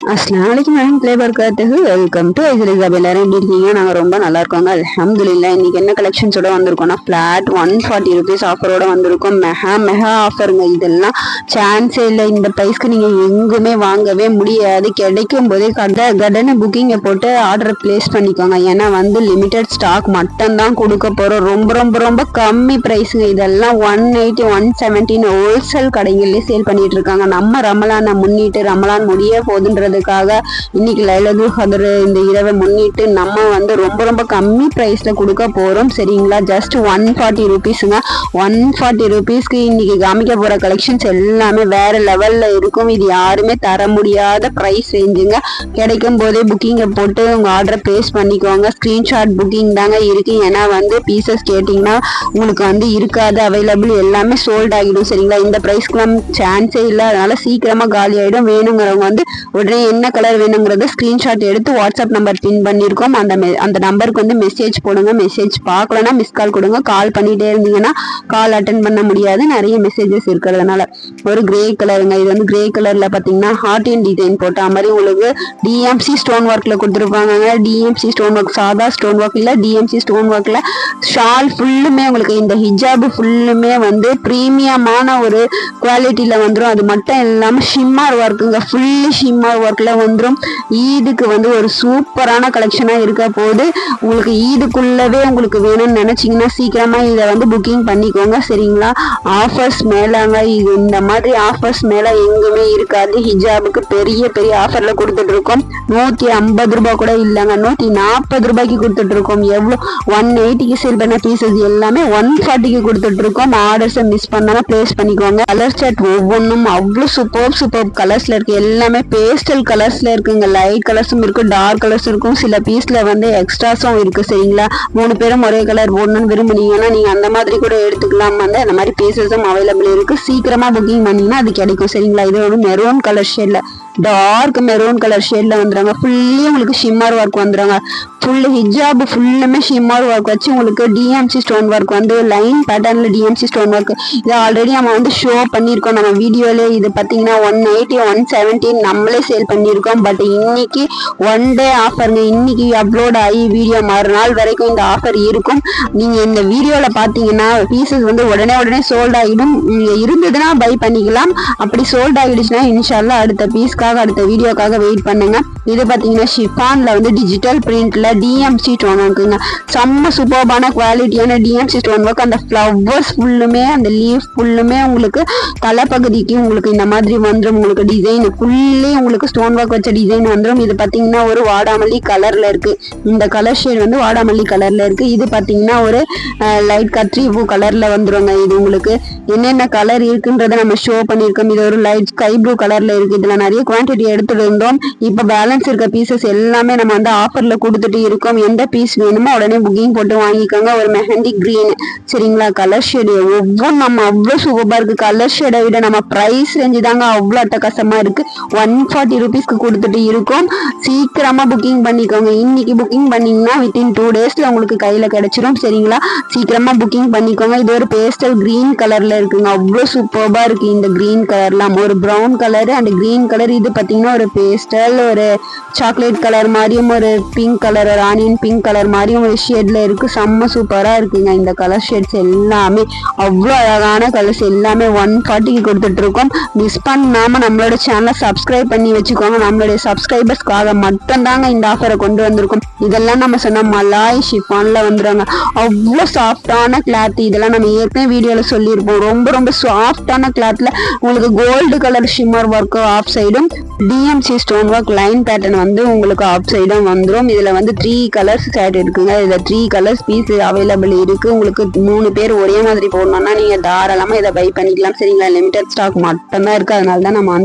அஸ்ஸலாமு அலைக்கும் welcome to Aishwarya. எல்லாரும் எப்படி இருக்கீங்க? நாங்கள் ரொம்ப நல்லா இருக்கோங்க, அல்ஹம்துலில்லாஹ். இன்னைக்கு என்ன கலெக்ஷன்ஸோட வந்திருக்கோம்னா ஃபிளாட் 140 rupees ஆஃபரோட வந்திருக்கோம். மெகா ஆஃபருங்க. இதெல்லாம் சான்ஸே இல்லை. இந்த ப்ரைஸ்க்கு நீங்கள் எங்குமே வாங்கவே முடியாது. கிடைக்கும் போதே கடனை புக்கிங்கை போட்டு ஆர்டர் பிளேஸ் பண்ணிக்கோங்க. ஏன்னா லிமிடெட் ஸ்டாக் மட்டும்தான் கொடுக்க போகிறோம். ரொம்ப ரொம்ப ரொம்ப கம்மி ப்ரைஸுங்க. இதெல்லாம் 180 170 ஹோல்சேல் கடைகள்லேயே சேல் பண்ணிட்டு இருக்காங்க. நம்ம ரமலானை முன்னிட்டு ரமலான் முடிய போதுன்ற இன்னைக்கு லைலத்துல் கத்ர் இந்த இரவை முன்னிட்டு நம்ம ரொம்ப ரொம்ப கம்மி பிரைஸ்ல கொடுக்க போறோம். சரிங்களா? ஜஸ்ட் 140 rupeesங்க. 140 rupeesக்கு இன்னைக்கு காமிக்க போற கலெக்ஷன்ஸ் எல்லாமே வேற லெவல்ல இருக்கும். இது யாருமே தர முடியாத பிரைஸ் ரேஞ்சுங்க. கிடைக்கும் போதே புக்கிங்கை போட்டு உங்க ஆர்டரை பிளேஸ் பண்ணிக்கோங்க. ஸ்கிரீன்ஷாட் புக்கிங் தாங்க இருக்கு. ஏன்னா பீசஸ் கேட்டீங்கன்னா உங்களுக்கு இருக்காது, அவைலபிள் எல்லாமே சோல்ட் ஆகிடும். சரிங்களா? இந்த பிரைஸ்க்குலாம் சான்ஸே இல்லை. அதனால சீக்கிரமா காலி ஆயிடும். வேணுங்கிறவங்க உடனே என்ன கலர் வேணுங்கிறத ஸ்கிரீன்ஷாட் எடுத்து வாட்ஸ்அப் நம்பர் பின் பண்ணியிருக்கோம். அந்த நம்பருக்கு மெசேஜ் போடுங்க. மெசேஜ் பார்க்கலன்னா மிஸ் கால் கொடுங்க. கால் பண்ணிட்டே இருந்தீங்கன்னா கால் அட்டன் பண்ண முடியாது, நிறைய மெசேஜஸ் இருக்கிறதுனால. ஒரு கிரே கலருங்க. இது கிரே கலர்ல பாத்தீங்கன்னா ஹார்ட் அண்ட் டிசைன் போட்ட மாதிரி உங்களுக்கு டிஎம்சி ஸ்டோன் ஒர்க்ல கொடுத்துருப்பாங்க. டிஎம்சி ஸ்டோன் ஒர்க், சாதா ஸ்டோன் ஒர்க் இல்ல, டிஎம்சி ஸ்டோன் ஒர்க்ல ஷால் ஃபுல்லுமே உங்களுக்கு இந்த ஹிஜாப் ஃபுல்லுமே பிரீமியமான ஒரு குவாலிட்டியில வந்துடும். அது மட்டும் இல்லாம ஷிம்மர் ஒர்க்குங்க. ஃபுல்லி ஷிம்மர் ஒர்க்ல வந்துடும். ஈதுக்கு ஒரு சூப்பரான கலெக்ஷனா இருக்க போது. உங்களுக்கு ஈதுக்குள்ளவே உங்களுக்கு வேணும்னு நினைச்சீங்கன்னா சீக்கிரமா இதை புக்கிங் பண்ணிக்கோங்க. சரிங்களா? ஆஃபர்ஸ் மேலாங்க. இது இந்த மாதிரி ஆஃபர்ஸ் மேல எங்குமே இருக்காது. ஹிஜாபுக்கு பெரிய பெரிய ஆஃபர்ல கொடுத்துட்டு இருக்கோம். 150 ரூபாய் கூட இல்லைங்க, 140 ரூபாய்க்கு கொடுத்துட்டு இருக்கோம். எவ்வளோ 180க்கு சேல் பண்ண பீசஸ் எல்லாமே 140க்கு கொடுத்துட்டு இருக்கோம். ஆர்டர்ஸை மிஸ் பண்ணாம பிளேஸ் பண்ணிக்கோங்க. கலர் சார்ட் ஒவ்வொன்றும் அவ்வளோ சூப்பர் கலர்ஸ்ல இருக்கு. எல்லாமே பேஸ்டல் கலர்ஸ்ல இருக்குங்க. லைட் கலர்ஸும் இருக்கு, டார்க் கலர்ஸ் இருக்கும். சில பீஸ்ல எக்ஸ்ட்ராஸும் இருக்கு. சரிங்களா? 3 பேரும் ஒரே கலர் போடணும்னு விரும்புனீங்கன்னா நீங்க அந்த மாதிரி கூட எடுத்துக்கலாம். அந்த மாதிரி பீசஸும் அவைலபிள் இருக்கு. சீக்கிரமா புக்கிங் பண்ணீங்கன்னா அது கிடைக்கும். சரிங்களா? இது மெரூன் கலர் ஷேட்ல, டார்க் மெரூன் கலர் ஷேட்ல வந்துடுறாங்க. ஃபுல்லி உங்களுக்கு ஷிம்மர் ஒர்க் வந்துடுறாங்க. ஃபுல் ஹிஜாப் ஃபுல்லுமே ஷிம்மர் ஒர்க் வச்சு உங்களுக்கு டிஎம்சி ஸ்டோன் ஒர்க் லைன் பேட்டர்ன்ல டிஎம்சி ஸ்டோன் ஒர்க். இது ஆல்ரெடி நம்ம ஷோ பண்ணியிருக்கோம் நம்ம வீடியோல. இது பார்த்தீங்கன்னா 180 170 நம்மளே சேல் பண்ணியிருக்கோம். பட் இன்னைக்கு 1 டே ஆஃபருங்க. இன்னைக்கு அப்லோட் ஆகி வீடியோ மறுநாள் வரைக்கும் இந்த ஆஃபர் இருக்கும். நீங்க இந்த வீடியோல பாத்தீங்கன்னா பீசஸ் உடனே சோல்ட் ஆகிடும். நீங்க இருந்ததுன்னா பை பண்ணிக்கலாம். அப்படி சோல்ட் ஆகிடுச்சுன்னா இன்ஷால்லா அடுத்த பீஸ்க்காக அடுத்த வீடியோக்காக வெயிட் பண்ணுங்க. இது பாத்தீங்கன்னா ஷிஃபான்ல டிஜிட்டல் பிரிண்ட்ல டிஎம்சி ஸ்டோன் ஒர்க்குங்க. செம்ம சூப்பர்பான குவாலிட்டியான டிஎம்சி ஸ்டோன் ஒர்க். அந்த ஃப்ளவர்ஸ் ஃபுல்லுமே, அந்த லீஃப் ஃபுல்லுமே உங்களுக்கு தலைப்பகுதிக்கு உங்களுக்கு இந்த மாதிரி வந்துடும். உங்களுக்கு டிசைன் ஃபுல்லி உங்களுக்கு ஸ்டோன் ஒர்க் வச்ச டிசைன் வந்துடும். இது பாத்தீங்கன்னா ஒரு வாடாமல்லி கலர்ல இருக்கு. இந்த கலர் ஷேட் வாடாமல்லி கலர்ல இருக்கு. இது பாத்தீங்கன்னா ஒரு லைட் கட்ரி பூ கலர்ல வந்துருங்க. இது உங்களுக்கு என்னென்ன கலர் இருக்குன்றத நம்ம ஷோ பண்ணியிருக்கோம். இது ஒரு லைட் ஸ்கை ப்ளூ கலர்ல இருக்கு. இதுல நிறைய குவான்டிட்டி எடுத்துட்டு இருந்தோம். இப்ப பேலன்ஸ் இருக்க பீசஸ் எல்லாமே நம்ம ஆஃபர்ல கொடுத்துட்டு இருக்கோம். எந்த பீஸ் வேணுமோ உடனே புக்கிங் போட்டு வாங்கிக்கோங்க. ஒரு மெஹந்தி கிரீன். சரிங்களா? கலர் ஷேடு ஒவ்வொன்றும் நம்ம அவ்வளோ சூப்பரா இருக்கு. கலர் ஷேடை விட நம்ம பிரைஸ் ரேஞ்சு தாங்க அவ்வளோ அட்டகாசமா இருக்கு. 140 rupeesக்கு கொடுத்துட்டு இருக்கோம். சீக்கிரமா புக்கிங் பண்ணிக்கோங்க. இன்னைக்கு புக்கிங் பண்ணீங்கன்னா வித்தின் 2 daysல உங்களுக்கு கையில கிடைச்சிடும். சரிங்களா? சீக்கிரமா புக்கிங் பண்ணிக்கோங்க. இது ஒரு பேஸ்டல் கிரீன் கலர்ல இருக்குங்க. அவ்வளோ சூப்பர்பா இருக்கு. இந்த கிரீன் கலர்லாம் ஒரு brown colour and green colour. இது பாத்தீங்கன்னா ஒரு பேஸ்டல், ஒரு சாக்லேட் கலர் மாதிரியும், ஒரு பிங்க் கலர், ஒரு ஆனியன் பிங்க் கலர் மாதிரியும் ஒரு ஷேட்ல இருக்கு. செம்ம சூப்பரா இருக்குங்க. இந்த கலர் ஷேட்ஸ் எல்லாமே அவ்வளோ அழகான கலர்ஸ் எல்லாமே 140க்கு கொடுத்துட்டு இருக்கோம். மிஸ் பண்ணாம நம்மளோட சேனலை சப்ஸ்கிரைப் பண்ணி வச்சுக்கோங்க. நம்மளுடைய சப்ஸ்கிரைபர்ஸ்க்காக மட்டும் தாங்க இந்த ஆஃபரை கொண்டு வந்திருக்கோம். இதெல்லாம் நம்ம சொன்ன மலாய் ஷிஃபான்ல வந்துடுறாங்க. அவ்வளோ சாஃப்டான கிளாத். இதெல்லாம் நம்ம ஏற்கனவே வீடியோல சொல்லியிருப்போம். ரொம்ப ரொம்ப சாஃப்டான கிளாத்ல உங்களுக்கு gold colour shimmer work half சைடும், DMC stone work line pattern உங்களுக்கு ஆஃப் சைடும் வந்துடும். இதுல 3 கலர்ஸ் சேட் இருக்குங்க. இதுல 3 கலர்ஸ் பீஸ் அவைலபிள் இருக்கு. உங்களுக்கு 3 பேர் ஒரே மாதிரி போடணும்னா நீங்க தாராளமா இதை பை பண்ணிக்கலாம். சரிங்களா? லிமிடெட் ஸ்டாக் மட்டும்தான் இருக்கு. அதனால தான் நம்ம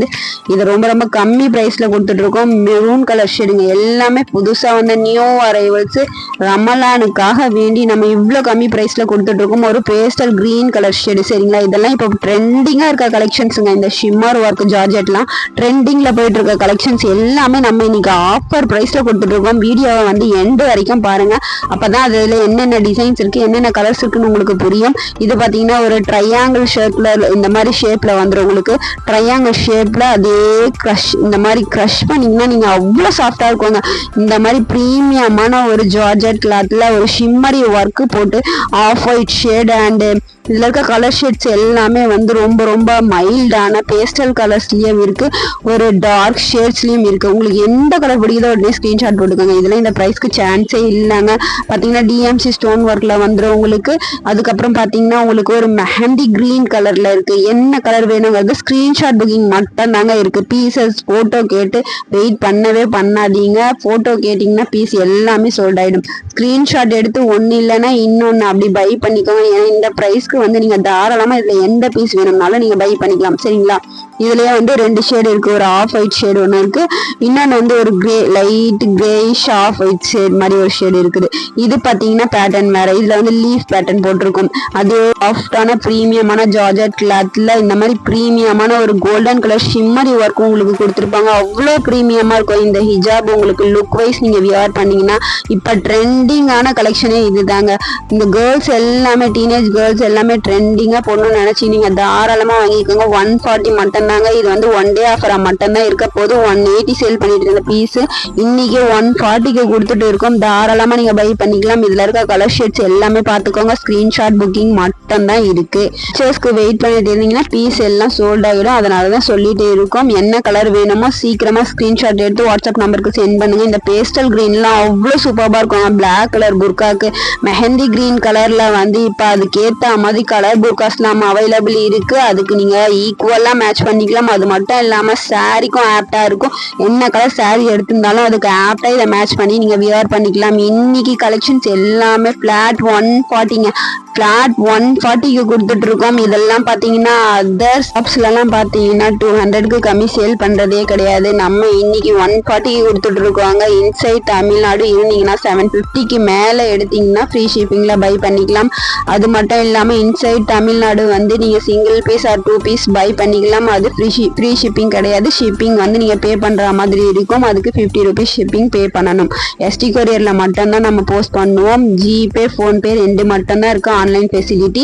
இதை ரொம்ப ரொம்ப கம்மி பிரைஸ்ல கொடுத்துட்டு இருக்கோம். மெரூன் கலர் ஷேடுங்க. எல்லாமே புதுசா நியூ அரைவல்ஸ் ரமலானுக்காக வேண்டி நம்ம இவ்வளோ கம்மி பிரைஸ்ல கொடுத்துட்டு இருக்கோம். ஒரு பேஸ்டல் கிரீன் கலர் ஷேடு. சரிங்களா? இதெல்லாம் இப்போ ட்ரெண்டிங்கா இருக்க கலெக்ஷன்ஸுங்க. இந்த ஷிம்மர் ஒர்க் ஜார்ஜெட்லாம் ட்ரெண்டிங் ட்ரெண்டிங்ல போயிட்டு இருக்க கலெக்ஷன்ஸ் எல்லாமே நம்ம இன்னைக்கு ஆஃபர் பிரைஸ்ல கொடுத்துட்டு இருக்கோம். வீடியோவை வந்து எண்டு வரைக்கும் பாருங்க, அப்பதான் அதுல என்னென்ன டிசைன்ஸ் இருக்கு, என்னென்ன கலர்ஸ் இருக்குன்னு உங்களுக்கு புரியும். இது பாத்தீங்கன்னா ஒரு ட்ரையாங்கிள் ஷேப்ல இந்த மாதிரி ஷேப்ல வந்துடும். உங்களுக்கு ட்ரையாங்கிள் ஷேப்ல அதே க்ரஷ் இந்த மாதிரி க்ரஷ் பண்ணீங்கன்னா நீங்க அவ்வளவு சாஃப்டா இருக்குங்க. இந்த மாதிரி பிரீமியமான ஒரு ஜார்ஜெட் கிளாத்ல ஒரு ஷிம்மரி ஒர்க் போட்டு ஆஃப் ஒயிட் ஷேட் அண்ட் இதுல இருக்க கலர் ஷேட்ஸ் எல்லாமே வந்து ரொம்ப ரொம்ப மைல்டான பேஸ்டல் கலர்ஸ்லயும் இருக்கு, ஒரு டார்க் ஷேட்ஸ்லயும் இருக்கு. உங்களுக்கு எந்த கலர் பிடிக்குதோ உடனே ஸ்கிரீன்ஷாட் போட்டுக்கோங்க. இதுல இந்த பிரைஸ்க்கு சான்ஸே இல்லைங்க. பாத்தீங்கன்னா டிஎம்சி ஸ்டோன் ஒர்க்ல வந்துடும் உங்களுக்கு. அதுக்கப்புறம் பாத்தீங்கன்னா உங்களுக்கு ஒரு மெஹந்தி கிரீன் கலர்ல இருக்கு. என்ன கலர் வேணுங்கிறது ஸ்கிரீன்ஷாட் புக்கிங் மட்டும் தாங்க இருக்கு. பீசஸ் போட்டோ கேட்டு வெயிட் பண்ணவே பண்ணாதீங்க. போட்டோ கேட்டீங்கன்னா பீஸ் எல்லாமே சோல்ட் ஆயிடும். ஸ்கிரீன்ஷாட் எடுத்து ஒன்னு இல்லைன்னா இன்னொன்னு அப்படி பை பண்ணிக்கோங்க. ஏன்னா இந்த பிரைஸ்க்கு வந்து நீங்க தாராளமா இதுல எந்த பீஸ் வேணும்னாலும் நீங்க பை பண்ணிக்கலாம். சரிங்களா? இதுலயே வந்து 2 ஷேட் இருக்கு. ஒரு ஆஃப் ஒயிட் ஷேட் ஒன்று இருக்கு, இன்னொன்று வந்து ஒரு grey light greyish off white shade மாதிரி ஒரு ஷேட் இருக்குது. இது பாத்தீங்கன்னா பேட்டர்ன் வேற. இதுல வந்து லீஃப் பேட்டர்ன் போட்டிருக்கும். அது சாஃப்டான பிரீமியமான ஜார்ஜெட் கிளாத்ல இந்த மாதிரி பிரீமியமான ஒரு கோல்டன் கலர் ஷிம்மரி ஒர்க் உங்களுக்கு கொடுத்துருப்பாங்க. அவ்வளோ பிரீமியமா இருக்கும். இந்த ஹிஜாப் உங்களுக்கு லுக் வைஸ் நீங்க வியர் பண்ணீங்கன்னா இப்ப ட்ரெண்டிங்கான கலெக்ஷனே இதுதாங்க. இந்த கேர்ள்ஸ் எல்லாமே டீனேஜ் கேர்ள்ஸ் எல்லாமே ட்ரெண்டிங்கா போடணும்னு நினைச்சு நீங்க தாராளமா வாங்கிக்கோங்க. 140 மட்டும் தாங்க. இது வந்து 1 டே ஆஃபரா மட்டும் தான் இருக்க போது. 180 சேல் பண்ணிட்டு இருந்த பீஸ் இன்னைக்கு 140க்கு கொடுத்துட்டு இருக்கோம். தாராளமா நீங்க பை பண்ணிக்கலாம். இதுல இருக்க கலர் ஷேட்ஸ் எல்லாமே பாத்துக்கோங்க. ஸ்கிரீன்ஷாட் புக்கிங் மட்டும் தான் இருக்கு. பர்ச்சேஸ்க்கு வெயிட் பண்ணிட்டு இருந்தீங்கன்னா பீஸ் எல்லாம் சோல்ட் ஆகிடும். அதனாலதான் சொல்லிட்டே இருக்கோம். என்ன கலர் வேணுமோ சீக்கிரமா ஸ்கிரீன்ஷாட் எடுத்து வாட்ஸ்அப் நம்பருக்கு சென்ட் பண்ணுங்க. இந்த பேஸ்டல் கிரீன்லாம் அவ்வளவு சூப்பரா இருக்கும். பிளாக் கலர் புர்காக்கு மெஹந்தி கிரீன் கலர்ல வந்து இப்ப அதுக்கேத்த மாதிரி கலர் புர்காஸ்லாம் அவைலபிள் இருக்கு. அதுக்கு நீங்க ஈக்குவலா மேட்ச் பண்ணிக்கலாம். அது மட்டும் இல்லாம சாரிக்கும் ஆப்டா இருக்கும். என்ன கலர் சாரி எடுத்திருந்தாலும் அதுக்கு ஆப்டா இதை மேட்ச் பண்ணி நீங்க வியர் பண்ணிக்கலாம். இன்னைக்கு கலெக்ஷன்ஸ் எல்லாமே பிளாட் 140ங்க. பிளாட் 140க்கு கொடுத்துட்டு இருக்கோம். இதெல்லாம் பாத்தீங்கன்னா அதர் ஷாப்ஸ்ல எல்லாம் பாத்தீங்கன்னா 200க்கு கம்மி சேல் பண்றதே கிடையாது. நம்ம இன்னைக்கு 140க்கு கொடுத்துட்டு இருக்கோங்க. இன்சைட் தமிழ்நாடு இருந்தீங்கன்னா 750க்கு மேல எடுத்தீங்கன்னா ஃப்ரீ ஷிப்பிங்ல பை பண்ணிக்கலாம். அது மட்டும் இல்லாம இன்சைட் தமிழ்நாடு வந்து நீங்க single piece or 2 piece buy பண்ணிக்கலாம். அது ஃப்ரீ ஷிப்பிங் கிடையாது. ஷிப்பிங் வந்து நீங்க பே பண்ற மாதிரி இருக்கும். அதுக்கு 50 ரூபீஸ் ஷிப்பிங் பே பண்ணணும். எஸ்டி கொரியர்ல மட்டும்தான் நம்ம போஸ்ட் பண்ணுவோம். ஜிபே போன்பே 2 மட்டும்தான் இருக்கு online facility.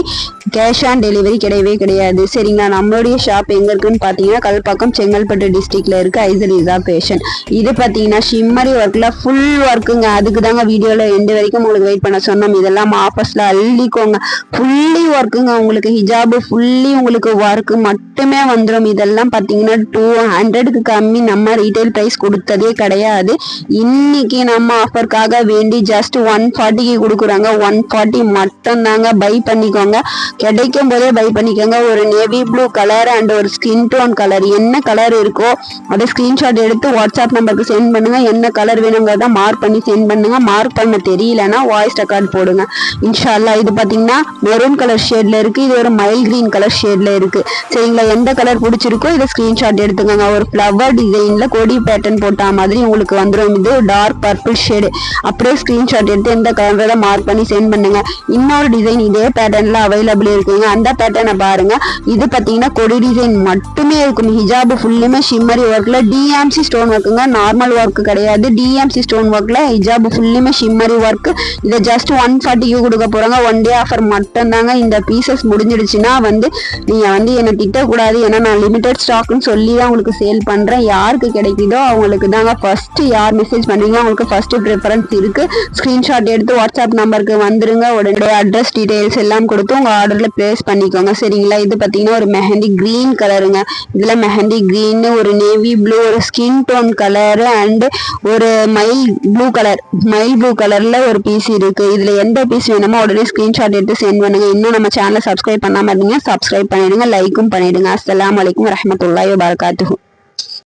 Cash on delivery கிடையவே கிடையாது. சரிங்களா? நம்மளுடைய ஷாப் எங்க இருக்குன்னு பாத்தீங்கன்னா கல்பாக்கம் செங்கல்பட்டு டிஸ்ட்ரிக்ட்ல இருக்கு ஐசலிசா ஃபேஷன். இது பாத்தீங்கன்னா ஷிம்மரி ஒர்க்ல ஃபுல் ஒர்க்குங்க. அதுக்கு தாங்க வீடியோல எண்டு வரைக்கும் உங்களுக்கு வெயிட் பண்ண சொன்னோம். இதெல்லாம் ஆஃபர்ஸ்ல அள்ளிக்கோங்க. ஃபுல்லி ஒர்க்குங்க. உங்களுக்கு ஹிஜாபு ஃபுல்லி உங்களுக்கு ஒர்க் மட்டுமே வந்துடும். இதெல்லாம் பாத்தீங்கன்னா 200க்கு கம்மி நம்ம ரீட்டைல் பிரைஸ் கொடுத்ததே கிடையாது. இன்னைக்கு நம்ம ஆஃபருக்காக வேண்டி ஜஸ்ட் 140க்கு கொடுக்குறாங்க. 140 மட்டும் தாங்க. பை பண்ணிக்கோங்க. கிடைக்கும் போதே பை பண்ணிக்கோங்க. ஒரு நேவி ப்ளூ கலர் அண்ட் ஒரு ஸ்கின் டோன் கலர் என்ன கலர் இருக்கோ அதை ஸ்கிரீன்ஷாட் எடுத்து வாட்ஸ்அப் நம்பருக்கு சென்ட் பண்ணுங்க. என்ன கலர் வேணுங்கிறத மார்க் பண்ணி சென்ட் பண்ணுங்க. மார்க் பண்ண தெரியலன்னா வாய்ஸ் ரெக்கார்ட் போடுங்க. இன்ஷா அல்லாஹ். இது பாத்தீங்கன்னா மெரூன் கலர் ஷேட்ல இருக்கு. இது ஒரு மைல் கிரீன் கலர் ஷேட்ல இருக்கு. சரிங்களா? எந்த கலர் பிடிச்சிருக்கோ இதை ஸ்கிரீன்ஷாட் எடுத்துக்கோங்க. ஒரு ஃப்ளவர் டிசைன்ல கொடி பேட்டர்ன் போட்ட மாதிரி உங்களுக்கு வந்துடும். இது டார்க் பர்பிள் ஷேடு. அப்படியே ஸ்கிரீன்ஷாட் எடுத்து எந்த கலரை மார்க் பண்ணி சென்ட் பண்ணுங்க. இன்னொரு டிசைன் இதே பேட்டர்ன்ல அவைலபிள் இருக்குங்க. அந்த பேட்டர்னை பாருங்க. இது பாத்தீங்கன்னா கொடி டிசைன் மட்டுமே இருக்கும். ஹிஜாபு ஃபுல்லுமே ஷிம்மரி ஒர்க்ல டிஎம்சி ஸ்டோன் ஒர்க்குங்க. நார்மல் ஒர்க் கிடையாது. டிஎம்சி ஸ்டோன் ஒர்க்ல ஹிஜாபு ஃபுல்லுமே ஷிம்மரி ஒர்க். இதை ஜஸ்ட் 140க்கு கொடுக்க போறாங்க. 1 டே ஆஃபர் மட்டும் தாங்க. இந்த பீசஸ் முடிஞ்சிடுச்சுன்னா வந்து நீங்க வந்து என்ன திட்டக்கூடாது. ஏன்னா நான் லிமிடெட் ஸ்டாக்னு சொல்லி தான் உங்களுக்கு சேல் பண்றேன். யாருக்கு கிடைக்குதோ அவங்களுக்கு தாங்க ஃபர்ஸ்ட். யார் மெசேஜ் பண்றீங்களோ அவங்களுக்கு ஃபர்ஸ்ட் ப்ரிஃபரன்ஸ் இருக்கு. ஸ்கிரீன்ஷாட் எடுத்து வாட்ஸ்அப் நம்பருக்கு வந்துருங்க. உடனே அட்ரஸ் டீடைல்ஸ் எல்லாம் கொடுத்து உங்க ஆர்டர்ல பிளேஸ் பண்ணிக்கோங்க. சரிங்களா? இது பாத்தீங்கன்னா ஒரு மெஹந்தி கிரீன் கலருங்க. இதுல மெஹந்தி கிரீன், ஒரு நேவி ப்ளூ, ஒரு ஸ்கின் டோன் கலர் அண்ட் ஒரு மைல் ப்ளூ கலர்ல ஒரு பீஸ் இருக்கு. இதுல எந்த பீஸ் வேணுமோ உடனே ஸ்கிரீன்ஷாட் எடுத்து சென்ட் பண்ணுங்க. இன்னும் நம்ம சேனலை சப்ஸ்கிரைப் பண்ணாம இருந்தீங்க சப்ஸ்கிரைப் பண்ணிடுங்க. லைக்கும் பண்ணிடுங்க. அஸ்ஸலாமு அலைக்கும் வரஹ்மத்துல்லாஹி வபரகாத்துஹு.